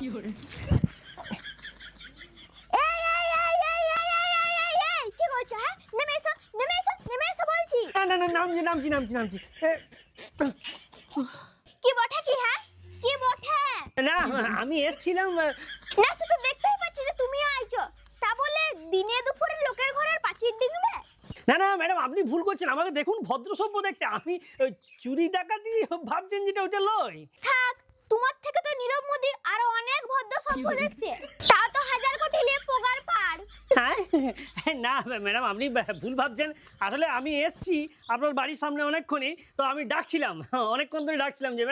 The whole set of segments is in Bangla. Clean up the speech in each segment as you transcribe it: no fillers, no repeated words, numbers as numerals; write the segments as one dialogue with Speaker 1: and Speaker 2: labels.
Speaker 1: কি করছো? হ্যাঁ, নেমে এসো, নেমে এসো, নেমে এসো বলছি।
Speaker 2: না নামছি।
Speaker 1: কি বটে কি? হ্যাঁ, কি বটে?
Speaker 2: না আমি এসেছিলাম।
Speaker 1: না সে তো দেখতেই পাচ্ছি যে তুমিও আইছো। তা বলে দিনে দুপুরে লোকের ঘরের পাঁচির ডিঙবে?
Speaker 2: না ম্যাডাম, আপনি ভুল করছেন। আমাকে দেখুন ভদ্র সভ্য দেখতে। আমি ওই চুরি ডাকাতি ভাবছেন যেটা ওইটা লয়।
Speaker 1: থাক, তোমার থেকে তো নীরব মোদি আরো অনেক ভদ্র সভ্য দেখতে। তাও তো হাজার কোটি লিয়ে পোগার পার।
Speaker 2: হ্যাঁ না ম্যাডাম, আপনি ভুল ভাবছেন। আসলে আমি এসছি আপনার বাড়ির সামনে অনেকক্ষণই, তো আমি ডাকছিলাম, অনেকক্ষণ ধরে ডাকছিলাম যে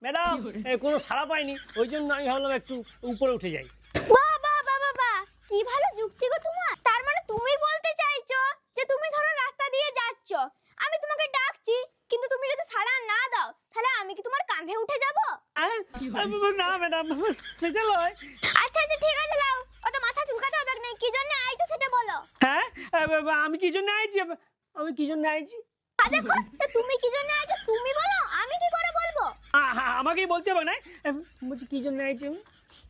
Speaker 2: ম্যাডাম কোনো সাড়া পাইনি। ওই জন্য আমি ভাবলাম একটু উপরে উঠে যাই।
Speaker 1: বাহ বাহ বাহ বাহ বাহ, কি ভালো যুক্তি গো তোমার। তার মানে তুমি বলতে চাইছো যে তুমি ধরো রাস্তা দিয়ে যাচ্ছ, আমি তোমাকে ডাকছি, কিন্তু তুমি যদি সাড়া না দাও তাহলে আমি কি তোমার কাঁধে উঠে যাব?
Speaker 2: না ম্যাডাম, সেটা লয়।
Speaker 1: আচ্ছা আচ্ছা ঠিক আছে, লাও, অত মাথা চুলকাতে হবে না। কি জন্য আইছো সেটা বলো।
Speaker 2: হ্যাঁ আমি কি জন্য আইছি?
Speaker 1: দেখো, তা তুমি কি জন্য আইছো তুমি বলো, আমি কি করে বলবো?
Speaker 2: আমাকেই বলতে হবে না? বলছি কি জন্য আইছি আমি?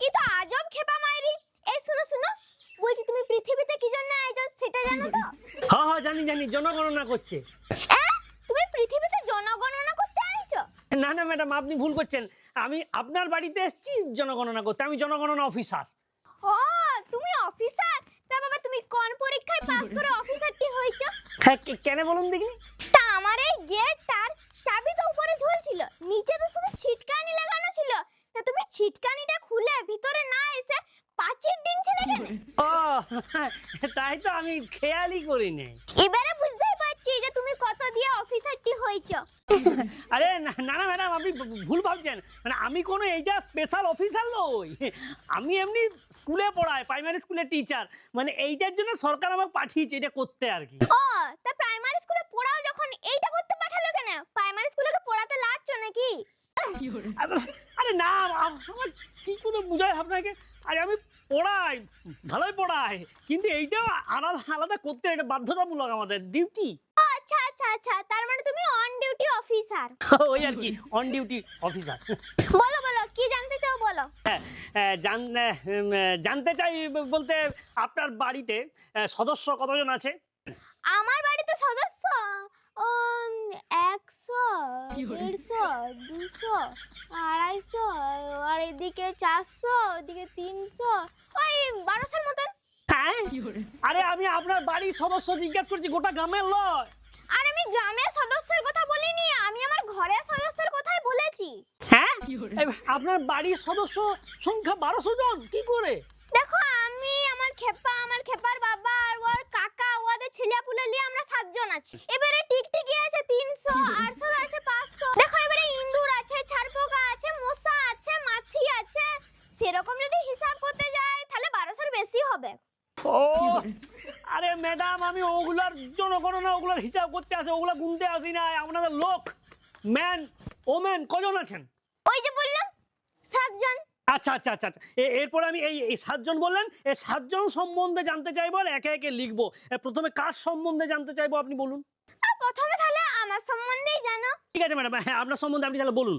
Speaker 1: এই তো আজব খেপা মাইরি। এই শুনো শুনো, বলছি তুমি পৃথিবীতে কি জন্য আইছো সেটা জানো তো?
Speaker 2: হ্যাঁ জানি, জনগণনা করতে।
Speaker 1: তুমি পৃথিবীতে জনগণনা করতে আইছো?
Speaker 2: না ম্যাডাম, আপনি ভুল করছেন। আমি আপনার বাড়িতে এসেছি জনগণনা করতে। আমি জনগণনা অফিসার।
Speaker 1: ও, তুমি অফিসার? তা বাবা তুমি কোন পরীক্ষায় পাস করে অফিসারটি হইছো?
Speaker 2: হ্যাঁ কেন বলুন দেখিনি?
Speaker 1: তা আমার এই গেটটার চাবি তো উপরে ঝুলছিল, নিচে তো শুধু ছিটকানি লাগানো ছিল। তা তুমি ছিটকানিটা খুলে ভিতরে না এসে পাঁচির ডিঙছিলে কেন?
Speaker 2: ও তাই তো আমি খেয়ালই করিনি।
Speaker 1: এবারে বুঝতেই পারছি যে তুমি কত দিয়ে অফিসারটি হইছো।
Speaker 2: আরে না ম্যাডাম, আপনি ভুল ভাবছেন। মানে আমি কোনো এইটা স্পেশাল অফিসার নই। আমি এমনি স্কুলে পড়াই, প্রাইমারি স্কুলের টিচার। মানে এইটার জন্য সরকার আমাকে পাঠিয়েছে এটা করতে আর কি।
Speaker 1: ও, তা প্রাইমারি স্কুলে পড়াও যখন এইটা করতে পাঠালো কেন? প্রাইমারি স্কুলে কি পড়াতে লাগছো নাকি?
Speaker 2: আরে না, আমার কি করে বুঝাই আপনাকে? আরে আমি পড়াই, ভালোই পড়াই, কিন্তু এইটাও আলাদা করতে, এটা বাধ্যতামূলক, আমাদের ডিউটি।
Speaker 1: আচ্ছা আচ্ছা আচ্ছা, তার মানে তুমি অন ডিউটি অফিসার।
Speaker 2: ওই আর কি, অন ডিউটি অফিসার।
Speaker 1: বলো বলো, কি জানতে চাও বলো।
Speaker 2: জানতে চাই বলতে, আপনার বাড়িতে সদস্য কতজন আছে?
Speaker 1: আমার বাড়িতে সদস্য 100, 150, 200, 250, আর এদিকে 400, ওদিকে 300, ওই 1200-র মতন।
Speaker 2: হ্যাঁ আরে আমি আপনার বাড়ির সদস্য জিজ্ঞাসা করছি, গোটা গ্রামের লয়।
Speaker 1: আর আমি গ্রামের সদস্যের কথা বলিনি, আমি আমার ঘরের সদস্যের কথাই বলেছি।
Speaker 2: হ্যাঁ আপনার বাড়ির সদস্য সংখ্যা 1200 জন? কি করে?
Speaker 1: দেখো, আমি আমার খেপার বাবা আর ওর কাকা, ওদের ছেলেপুলে নিয়ে আমরা 7 জন আছি। এবারে টিকটিকি আছে 300, আরশোলা আছে 500। দেখো, এবারে ইন্দুর আছে, ছারপোকা আছে, মশা আছে, মাছি আছে। সেরকম যদি হিসাব করতে যাই তাহলে 1200-র বেশি হবে।
Speaker 2: ও আরে ম্যাডাম, আমি ওগুলার জনগণনা, ওগুলার হিসাব করতে আসি, ওগুলা গুনতে আসি না। আপনাদের লোক, ম্যান ওম্যান কজন আছেন?
Speaker 1: ওই যে বললাম 7 জন।
Speaker 2: আচ্ছা এরপর আমি এই 7 জন বললেন, এই 7 জন সম্বন্ধে জানতে চাইবো আর একে একে লিখবো। প্রথমে কার সম্বন্ধে জানতে চাইবো আপনি বলুন।
Speaker 1: প্রথমে তাহলে আমার সম্বন্ধেই জানো।
Speaker 2: ঠিক আছে ম্যাডাম, হ্যাঁ আপনার সম্বন্ধে আপনি তাহলে বলুন।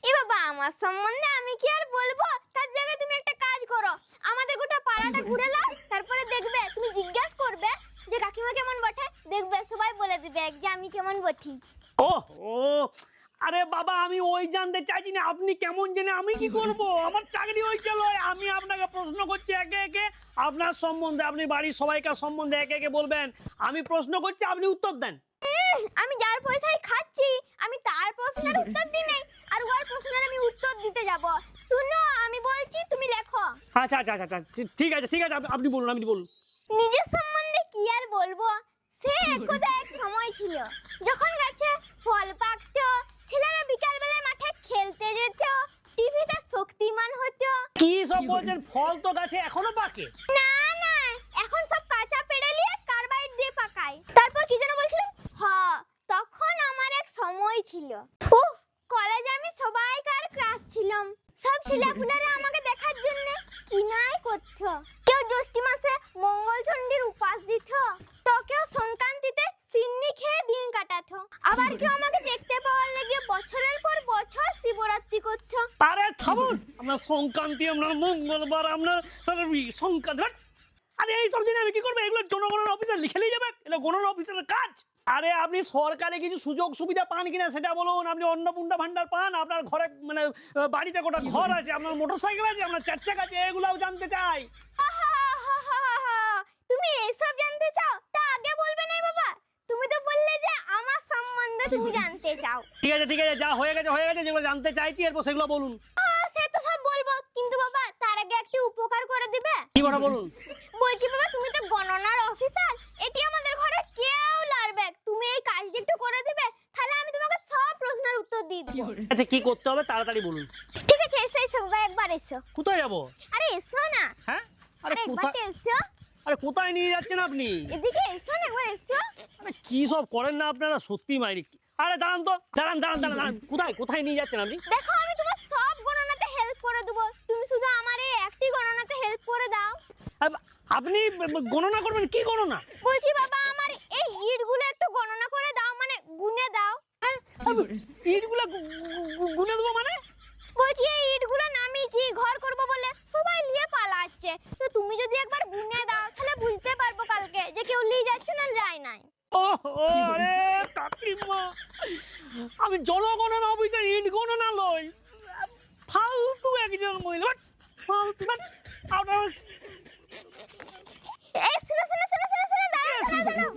Speaker 1: এ বাবা, আমার সম্বন্ধে আমি কি আর বলবো? তার জায়গায় তুমি একটা কাজ করো, আমাদের গোটা পাড়াটা ঘুরে নাও, তারপরে দেখবে, তুমি জিজ্ঞাসা করবে যে কাকিমা কেমন বটে, দেখবে সবাই বলে দিবে যে আমি কেমন বটি।
Speaker 2: ও আরে বাবা, আমি ওই জানতে চাইছি না আপনি কেমন জেনে আমি কি করব। আমার চাকরি হয়েছে লয়। আমি আপনাকে প্রশ্ন করছি একে একে আপনার সম্বন্ধে, আপনি বাড়ির সবাইকার সম্বন্ধে একে একে বলবেন। আমি প্রশ্ন করছি, আপনি উত্তর দেন।
Speaker 1: আমি যার পয়সায় খাচ্ছি আমি তার প্রশ্নের উত্তর দিই নাই, আর ওর প্রশ্নের আমি উত্তর দিতে যাব? শুনো, আমি বলছি, তুমি লেখো।
Speaker 2: আচ্ছা ঠিক আছে আপনি বলুন,
Speaker 1: নিজের সম্বন্ধে কি আর বলবো? সে একদা এক সময় ছিল যখন গাছে ফল পাকতো, ছেলেরা বিকাল বেলায় মাঠে খেলতে যেত, টিভিতে শক্তিমান হতো।
Speaker 2: কি সব বলছেন? ফল তো গাছে এখনো পাকে।
Speaker 1: না না, এখন সব কাঁচা পেড়ে নিয়ে কার্বাইড দিয়ে পাকায়। তারপর কি যেন বলছিলেন? তখন আমার এক সময় ছিল, কলেজে আমি সবাইকার ক্রাশ ছিলাম। সব ছেলেপুলেরা আমাকে দেখার জন্য কি নাই করতো। কেউ জ্যৈষ্ঠ মাসে মঙ্গল চণ্ডীর উপাস দিত, তো কেউ সংক্রান্তিতে সিন্নি খেয়ে দিন কাটাতো, আবার কেউ আমাকে দেখতে পাওয়ার লেগে বছরের পর বছর শিবরাত্রি করতো।
Speaker 2: আরে থামুন, আপনার সংক্রান্তি, আপনার মঙ্গলবার, আপনার সংক্রান্তি। ধ্যাৎ। আরে এই সব জিনিস আমি কি করবো? এগুলো জনগণের অফিসে লিখে নিয়ে যাবে, এটা গণনা অফিসের কাজ। আরে আপনি সরকারে কিছু সুযোগ সুবিধা পান কিনা সেটা বলুন। আপনি অন্নপূর্ণা ভান্ডার পান, আপনার ঘরে মানে বাড়িতে গোটা ঘর আছে, আপনার মোটরসাইকেল আছে, আপনার চার চাকা আছে, এগুলাও জানতে চাই।
Speaker 1: তুমি এসব জানতে চাও? তা আগে বলবে না বাবা, তুমি তো বললে যে আমার সম্বন্ধে তুমি জানতে চাও।
Speaker 2: ঠিক আছে ঠিক আছে, যা হয়ে গেছে হয়ে গেছে, যেগুলো জানতে চাইছি এরপর সেগুলো বলুন।
Speaker 1: সে তো সব বলবো, কিন্তু বাবা তার আগে একটু উপকার করে দিবে।
Speaker 2: কি কথা বলুন?
Speaker 1: বলছি বাবা, তুমি তো গণনার অফিসার, এটি আমাদের ঘরে কেউ লারবে, তুমি এই কাজটা একটু করে দিবে, তাহলে আমি তোমাকে সব প্রশ্নের উত্তর দিয়ে দেবো।
Speaker 2: আচ্ছা কি করতে হবে তাড়াতাড়ি বলুন।
Speaker 1: ঠিক আছে, এসো এসো বাবা, একবার এসো।
Speaker 2: কোথায় যাবো?
Speaker 1: আরে এসো না।
Speaker 2: হ্যাঁ আরে
Speaker 1: আরে একবার
Speaker 2: কোথায়?
Speaker 1: তো এসো,
Speaker 2: আরে কোথায় নিয়ে যাচ্ছেন আপনি?
Speaker 1: এদিকে এসো না, একবার এসো।
Speaker 2: আরে কি সব করেন না আপনারা, সত্যি মাইরি। আরে দাঁড়ান তো, দাঁড়ান দাঁড়ান দাঁড়ান দাঁড়ান, কোথায় কোথায় নিয়ে যাচ্ছেন আপনি?
Speaker 1: দেখো, আমি তোমার সব গণনাতে হেল্প করে দেবো, তুমি শুধু আমার এই একটি গণনাতে হেল্প করে দাও।
Speaker 2: আপনি গণনা করবেন? কি গণনা?
Speaker 1: বলছি বাবা, আমার এই ইটগুলো একটু গণনা করে দাও, মানে গুনে দাও।
Speaker 2: ইটগুলা গুনে দেবো মানে?
Speaker 1: বলছি এই ইটগুলো নামিয়েছি ঘর করব বলে, সবাই নিয়ে পালাচ্ছে, তো তুমি যদি একবার গুনে দাও তাহলে বুঝতে পারবো কালকে যে কেউ নিয়ে যাচ্ছে না যায় নাই।
Speaker 2: ও আরে কাকিমা, আমি জনগণনা অফিসে ইট গণনা লই, ফালতু একজন মহিলা, ফালতু না। আপনার
Speaker 1: এই শুনো শুনো শুনো শুনো শুনো, দাঁড়াও দাঁড়াও দাঁড়াও,